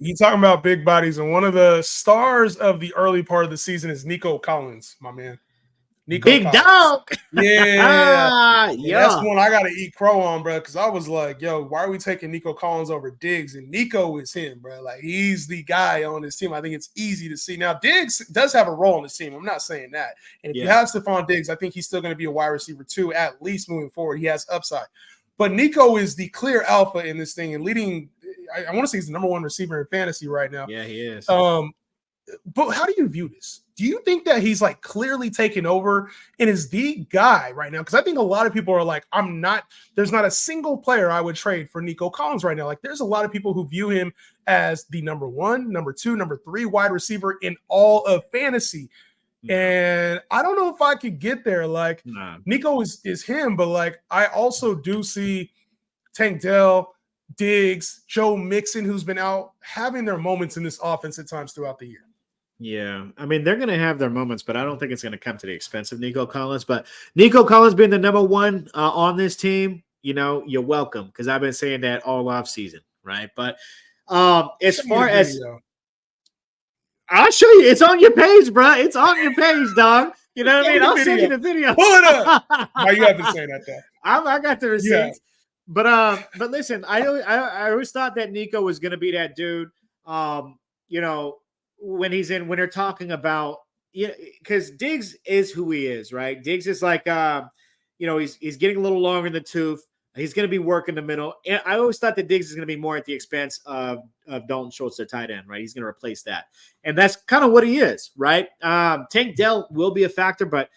You talking about big bodies, and one of the stars of the early part of the season is Nico Collins, my man. Nico Big Collins. dog. Yeah. And that's Yeah. one I got to eat crow on, bro, because I was like, yo, why are we taking Nico Collins over Diggs? And Nico is him, bro. Like, he's the guy on this team. I think it's easy to see. Now, Diggs does have a role on this team. I'm not saying that. And if you have Stephon Diggs, I think he's still going to be a wide receiver too, at least moving forward. He has upside. But Nico is the clear alpha in this thing and leading. I want to say he's the number one receiver in fantasy right now. Yeah, he is. But how do you view this? Do you think that he's like clearly taken over and is the guy right now? Because I think a lot of people are like, there's not a single player I would trade for Nico Collins right now. Like, there's a lot of people who view him as the number one, number two, number three wide receiver in all of fantasy. And I don't know if I could get there. Like, Nico is him, but like, I also do see Tank Dell, Diggs, Joe Mixon, who's been out, having their moments in this offense at times throughout the year. Yeah, I mean, they're going to have their moments, but I don't think it's going to come to the expense of Nico Collins. But Nico Collins being the number one on this team, you're welcome, because I've been saying that all offseason, right? But as far as I'll show you, it's on your page, bro. It's on your page, dog. You know what I mean? I'll send you the video. Pull it up. Why you have to say that, though? I got the receipts. Yeah. But listen, I always thought that Nico was going to be that dude. When they're talking about, because Diggs is who he is, right? Diggs is like, he's getting a little longer in the tooth. He's going to be working the middle. And I always thought that Diggs is going to be more at the expense of Dalton Schultz, their tight end, right? He's going to replace that. And that's kind of what he is, right? Tank Dell will be a factor, but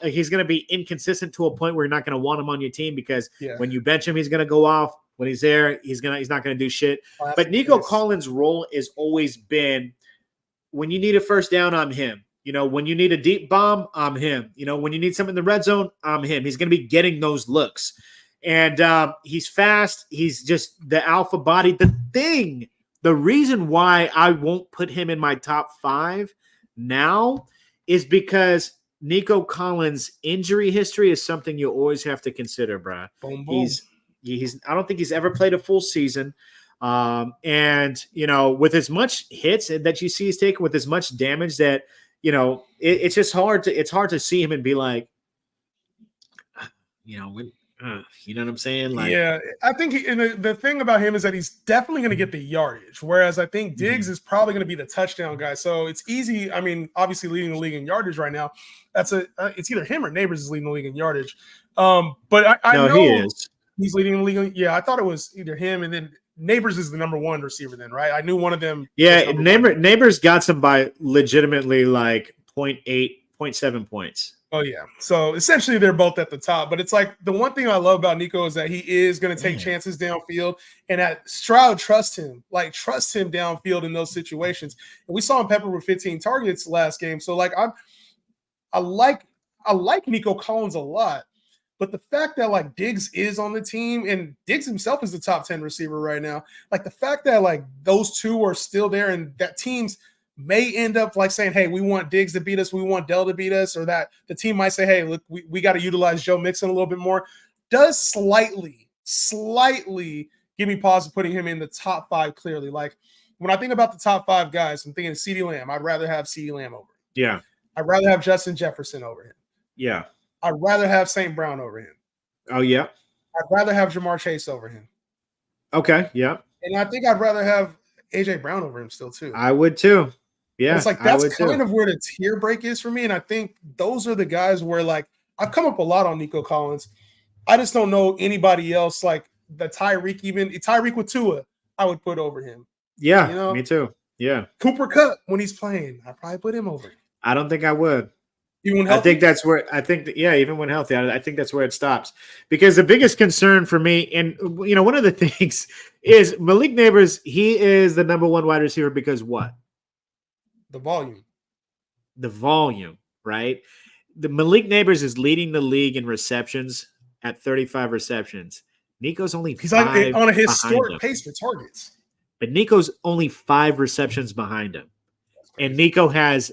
he's going to be inconsistent to a point where you're not going to want him on your team, because when you bench him, he's going to go off. When he's there, he's not going to do shit. But Nico Collins' role has always been, when you need a first down, I'm him. When you need a deep bomb, I'm him. When you need something in the red zone, I'm him. He's going to be getting those looks. And he's fast. He's just the alpha body. The reason why I won't put him in my top 5 now is because Nico Collins' injury history is something you always have to consider, bro. Boom, boom. I don't think he's ever played a full season. And with as much hits that you see he's taken, with as much damage that, it's just hard to see him and be like, you know what I'm saying? Like, yeah, I think the thing about him is that he's definitely going to get the yardage, whereas I think Diggs is probably going to be the touchdown guy. So it's easy. I mean, obviously leading the league in yardage right now. It's either him or Neighbors is leading the league in yardage. But I know he is. He's leading the league. Yeah, I thought it was either him and then Neighbors is the number one receiver then, right? I knew one of them. Yeah, Neighbors got some by legitimately like 0.8, 0.7 points. Oh, yeah. So essentially they're both at the top. But it's like the one thing I love about Nico is that he is going to take chances downfield, and that Stroud trusts him downfield in those situations. And we saw him pepper with 15 targets last game. So like I like Nico Collins a lot. But the fact that like Diggs is on the team, and Diggs himself is the top 10 receiver right now, like the fact that like those two are still there and that teams may end up like saying, hey, we want Diggs to beat us, we want Dell to beat us, or that the team might say, hey, look, we got to utilize Joe Mixon a little bit more, does slightly give me pause of putting him in the top 5 clearly. Like when I think about the top 5 guys, I'm thinking CeeDee Lamb. I'd rather have CeeDee Lamb over him. Yeah. I'd rather have Justin Jefferson over him. Yeah. I'd rather have St. Brown over him. Oh, yeah. I'd rather have Jamar Chase over him. Okay, yeah. And I think I'd rather have A.J. Brown over him still, too. I would, too. Yeah, it's like that's kind of where the tier break is for me. And I think those are the guys where, like, I've come up a lot on Nico Collins. I just don't know anybody else, like the Tyreek with Tua, I would put over him. Yeah, me too. Yeah. Cooper Kupp, when he's playing, I'd probably put him over him. I don't think I would. Even when healthy? I think that's where even when healthy, I think that's where it stops. Because the biggest concern for me, and one of the things is Malik Neighbors, he is the number 1 wide receiver because what? The volume. The volume, right? The Malik Neighbors is leading the league in receptions at 35 receptions. Nico's only he's on a historic pace for targets. But Nico's only 5 receptions behind him. And Nico has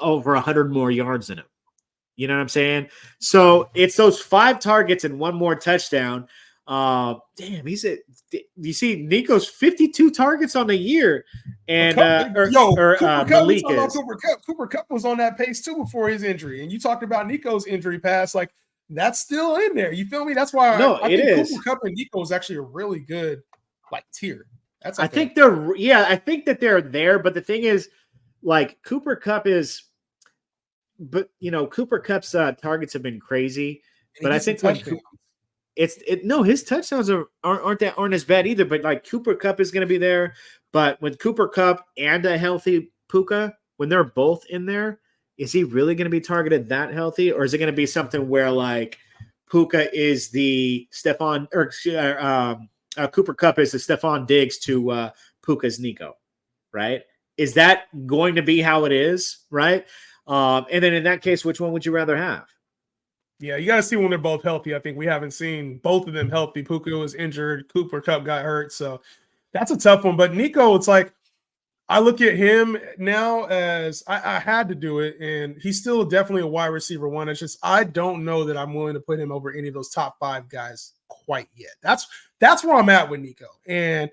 over 100 more yards than him. You know what I'm saying? So it's those 5 targets and 1 more touchdown. Damn, you see Nico's 52 targets on the year, and Cooper Kupp. We Malik talking about is. Cooper Kupp. Cooper Kupp was on that pace too before his injury, and you talked about Nico's injury pass. Like that's still in there. You feel me? That's why I think Cooper Kupp and Nico is actually a really good like tier. That's like I think that they're there, but the thing is, like Cooper Kupp is, but Cooper Kupp's targets have been crazy, but I think his touchdowns aren't as bad either. But like Cooper Kupp is going to be there, but when Cooper Kupp and a healthy Puka, when they're both in there, is he really going to be targeted that healthy, or is it going to be something where like Puka is the Stephon or Cooper Kupp is the Stephon Diggs to Puka's Nico, right? Is that going to be how it is, right? And then in that case, which one would you rather have? Yeah, you got to see when they're both healthy. I think we haven't seen both of them healthy. Puka was injured. Cooper Kupp got hurt. So that's a tough one. But Nico, it's like I look at him now as I had to do it, and he's still definitely a wide receiver one. It's just I don't know that I'm willing to put him over any of those top 5 guys quite yet. That's where I'm at with Nico. And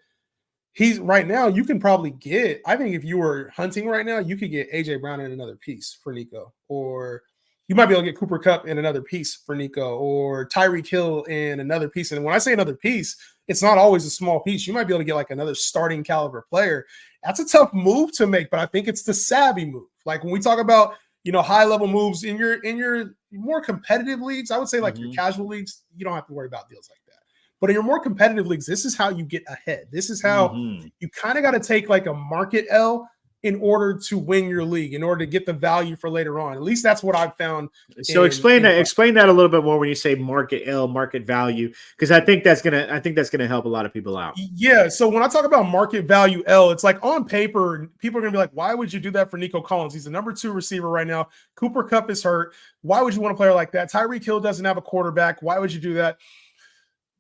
he's right now, you can probably get, I think if you were hunting right now, you could get AJ Brown in another piece for Nico, or you might be able to get Cooper Kupp in another piece for Nico, or Tyreek Hill in another piece. And when I say another piece, it's not always a small piece. You might be able to get like another starting caliber player. That's a tough move to make, but I think it's the savvy move. Like when we talk about, high level moves in your more competitive leagues, I would say like your casual leagues, you don't have to worry about deals like that. But in your more competitive leagues, this is how you get ahead. This is how you kind of got to take like a market L in order to win your league, in order to get the value for later on. At least that's what I've found. So explain that a little bit more when you say market L, market value, because I think that's gonna help a lot of people out. Yeah. So when I talk about market value L, it's like on paper, people are gonna be like, why would you do that for Nico Collins? He's the number 2 receiver right now. Cooper Kupp is hurt. Why would you want a player like that? Tyreek Hill doesn't have a quarterback. Why would you do that?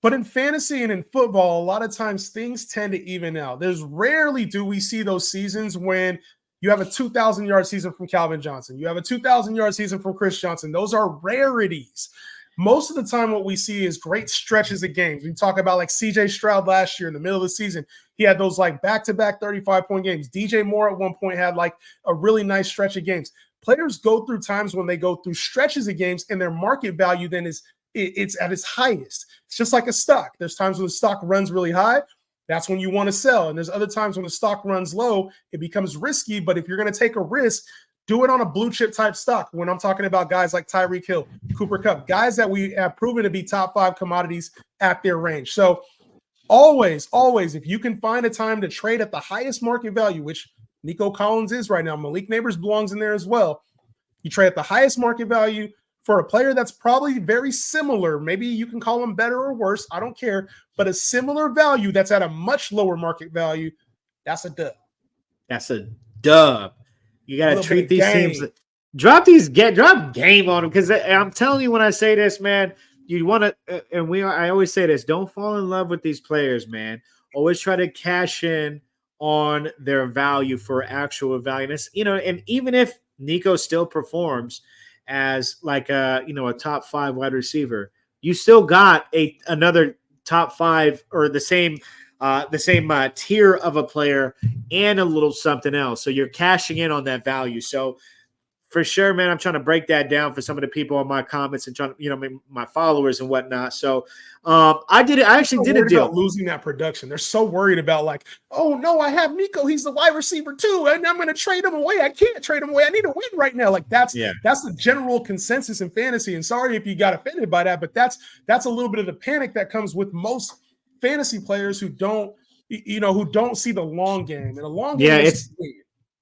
But in fantasy and in football, a lot of times things tend to even out. There's rarely do we see those seasons when you have a 2,000-yard season from Calvin Johnson. You have a 2,000-yard season from Chris Johnson. Those are rarities. Most of the time what we see is great stretches of games. We talk about like C.J. Stroud last year in the middle of the season. He had those like back-to-back 35-point games. DJ Moore at one point had like a really nice stretch of games. Players go through times when they go through stretches of games and their market value then it's at its highest. It's just like a stock. There's times when the stock runs really high. That's when you want to sell. And there's other times when the stock runs low, it becomes risky. But if you're going to take a risk, do it on a blue chip type stock. When I'm talking about guys like Tyreek Hill, Cooper Kupp, guys that we have proven to be top 5 commodities at their range. So always, if you can find a time to trade at the highest market value, which Nico Collins is right now, Malik Neighbors belongs in there as well. You trade at the highest market value for a player that's probably very similar. Maybe you can call him better or worse. I don't care. But a similar value that's at a much lower market value, that's a dub. That's a dub. You got to treat these teams. Drop game on them, because I'm telling you when I say this, man, you want to, I always say this, don't fall in love with these players, man. Always try to cash in on their value for actual value. And even if Nico still performs as like a top 5 wide receiver, you still got another top 5 or the same tier of a player and a little something else. So you're cashing in on that value. So for sure, man, I'm trying to break that down for some of the people in my comments and trying to, my followers and whatnot. So I actually did a deal. About losing that production. They're so worried about like, oh no, I have Nico. He's the wide receiver too, and I'm going to trade him away. I can't trade him away. I need to win right now. Like that's the general consensus in fantasy. And sorry if you got offended by that, but that's a little bit of the panic that comes with most fantasy players who don't see the long game. And the long game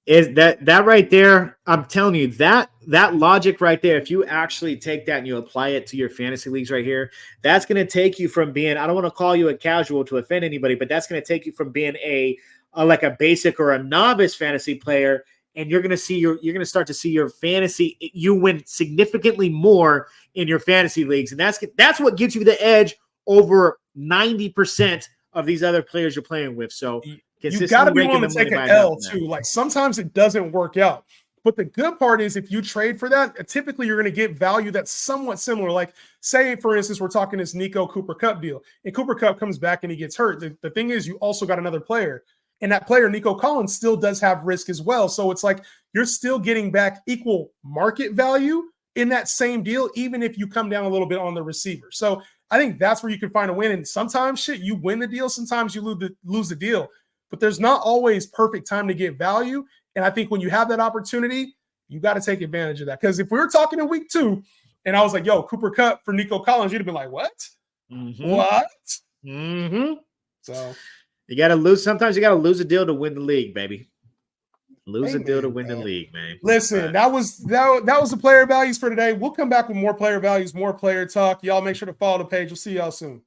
is that right there. I'm telling you that logic right there, if you actually take that and you apply it to your fantasy leagues right here, that's going to take you from being, I don't want to call you a casual to offend anybody, but that's going to take you from being a like a basic or a novice fantasy player. And you're going to start to see your fantasy, you win significantly more in your fantasy leagues. And that's what gives you the edge over 90% of these other players you're playing with. So you got to be willing to take an L too. Like sometimes it doesn't work out. But the good part is if you trade for that, typically you're going to get value that's somewhat similar. Like, say, for instance, we're talking this Nico Cooper Cup deal, and Cooper Cup comes back and he gets hurt. The thing is, you also got another player, and that player, Nico Collins, still does have risk as well. So it's like you're still getting back equal market value in that same deal, even if you come down a little bit on the receiver. So I think that's where you can find a win. And sometimes you win the deal, sometimes you lose the deal. But there's not always perfect time to get value. And I think when you have that opportunity, you got to take advantage of that. Because if we were talking in week 2 and I was like, yo, Cooper Cup for Nico Collins, you'd have been like, what? Mm-hmm. What? Mm-hmm. So you got to lose. Sometimes you got to lose a deal to win the league, baby. Lose a amen, deal to win man. the league, man. Listen, that was the player values for today. We'll come back with more player values, more player talk. Y'all make sure to follow the page. We'll see y'all soon.